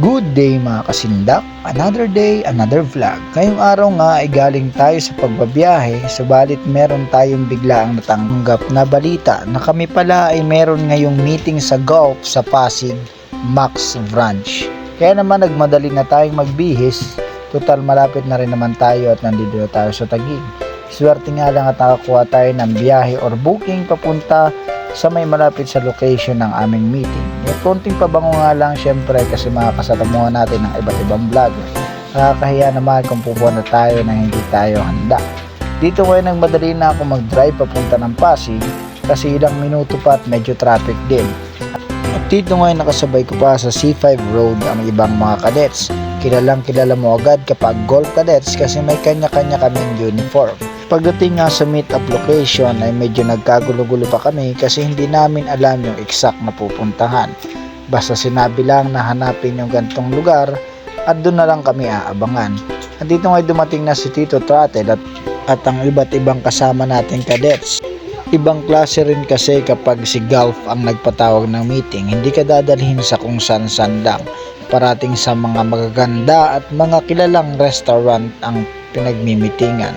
Good day mga kasindak, another day, another vlog. Ngayong araw nga ay galing tayo sa pagbabiyahe, subalit meron tayong biglaang natanggap na balita na kami pala ay meron ngayong meeting sa Gulf sa Pasig, Max Branch. Kaya naman nagmadali na tayong magbihis, total malapit na rin naman tayo at nandito na tayo sa Taguig. Swerte nga lang at nakakuha tayo ng biyahe or booking papunta sa may malapit sa location ng aming meeting. May konting pabango nga lang syempre kasi makakasalamuhan natin ng iba't ibang vlogger. Nakakahiya naman kung pupunta na tayo na hindi tayo handa. Dito ngayon nagmadali na ako mag-drive papunta ng Pasig kasi ilang minuto pa at medyo traffic din. At dito ngayon nakasabay ko pa sa C5 Road ang ibang mga cadets. Kilalang kilala mo agad kapag Golf Cadets kasi may kanya-kanya kaming uniform. Pagdating nga sa meet-up location ay medyo nagkagulo-gulo pa kami kasi hindi namin alam yung exact na pupuntahan. Basta sinabi lang na hanapin yung gantong lugar at doon na lang kami aabangan. At dito nga dumating na si Tito Trottel at ang iba't ibang kasama nating cadets. Ibang klase rin kasi kapag si Golf ang nagpatawag ng meeting, hindi ka dadalhin sa kung san-san lang. Parating sa mga magaganda at mga kilalang restaurant ang pinagmimitingan.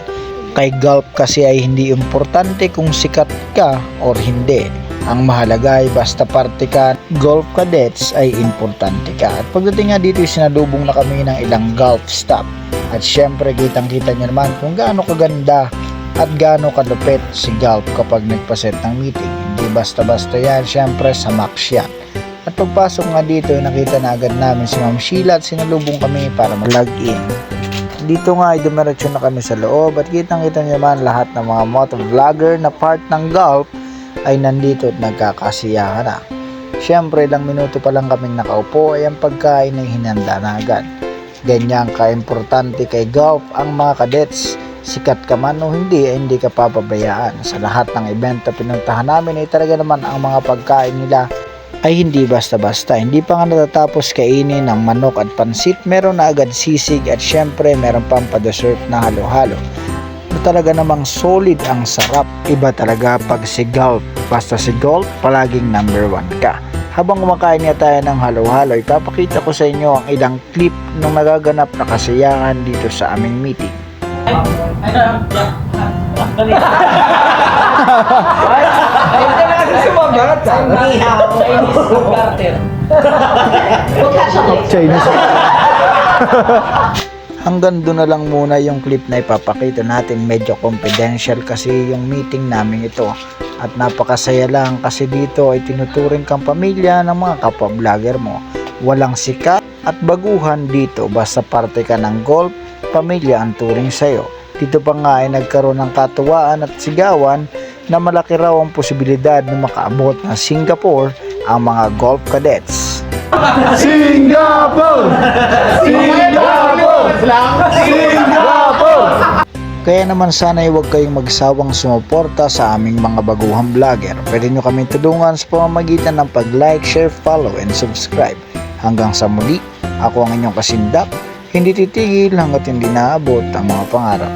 Kay Golf kasi ay hindi importante kung sikat ka or hindi. Ang mahalaga ay basta parte ka, Golf Cadets ay importante ka. At pagdating nga dito sinalubong na kami ng ilang golf stop. At syempre kitang-kita nyo naman kung gaano kaganda at gaano kalupit si Golf kapag nagpaset ng meeting. Hindi basta-basta yan, syempre sa Max yan. At pagpasok nga dito nakita na agad namin si Ma'am Sheila at sinalubong kami para mag-log in. Dito nga ay dumiretso na kami sa loob at kitang-kita nyo naman lahat ng mga motovlogger na part ng Golf ay nandito at nagkakasiyahan na. Siyempre ilang minuto pa lang kaming nakaupo ay ang pagkain ay hinanda na agad. Ganyan ka-importante kay Golf ang mga cadets. Sikat ka man o hindi ay hindi ka papabayaan. Sa lahat ng event na pinuntahan namin ay talaga naman ang mga pagkain nila ay hindi basta-basta. Hindi pa nga natatapos kainin ng manok at pansit, meron na agad sisig at syempre meron pang pa-dessert na halo-halo. Talaga namang solid ang sarap. Iba talaga pag si Golf. Basta si Golf, palaging number 1 ka. Habang kumakain nga tayo ng halo-halo, ipapakita ko sa inyo ang ilang clip ng nagaganap na kasiyahan dito sa aming meeting. Chinese. Hanggang doon na lang muna yung clip na ipapakita natin. Medyo confidential kasi yung meeting namin ito. At napakasaya lang kasi dito ay tinuturing kang pamilya ng mga kapwa-vlogger mo. Walang sikat at baguhan dito. Basta parte ka ng Golf, pamilya ang turing sa'yo. Dito pa nga ay nagkaroon ng katuwaan at sigawan na malaki raw ang posibilidad na makaabot ng Singapore ang mga Golf Cadets. Singapore! Singapore! Singapore! Kaya naman sana ay huwag kayong magsawang sumuporta sa aming mga baguhang vlogger. Pwede nyo kami tulungan sa pamamagitan ng pag-like, share, follow, and subscribe. Hanggang sa muli, ako ang inyong kasindak, hindi titigil hanggat hindi naabot ang mga pangarap.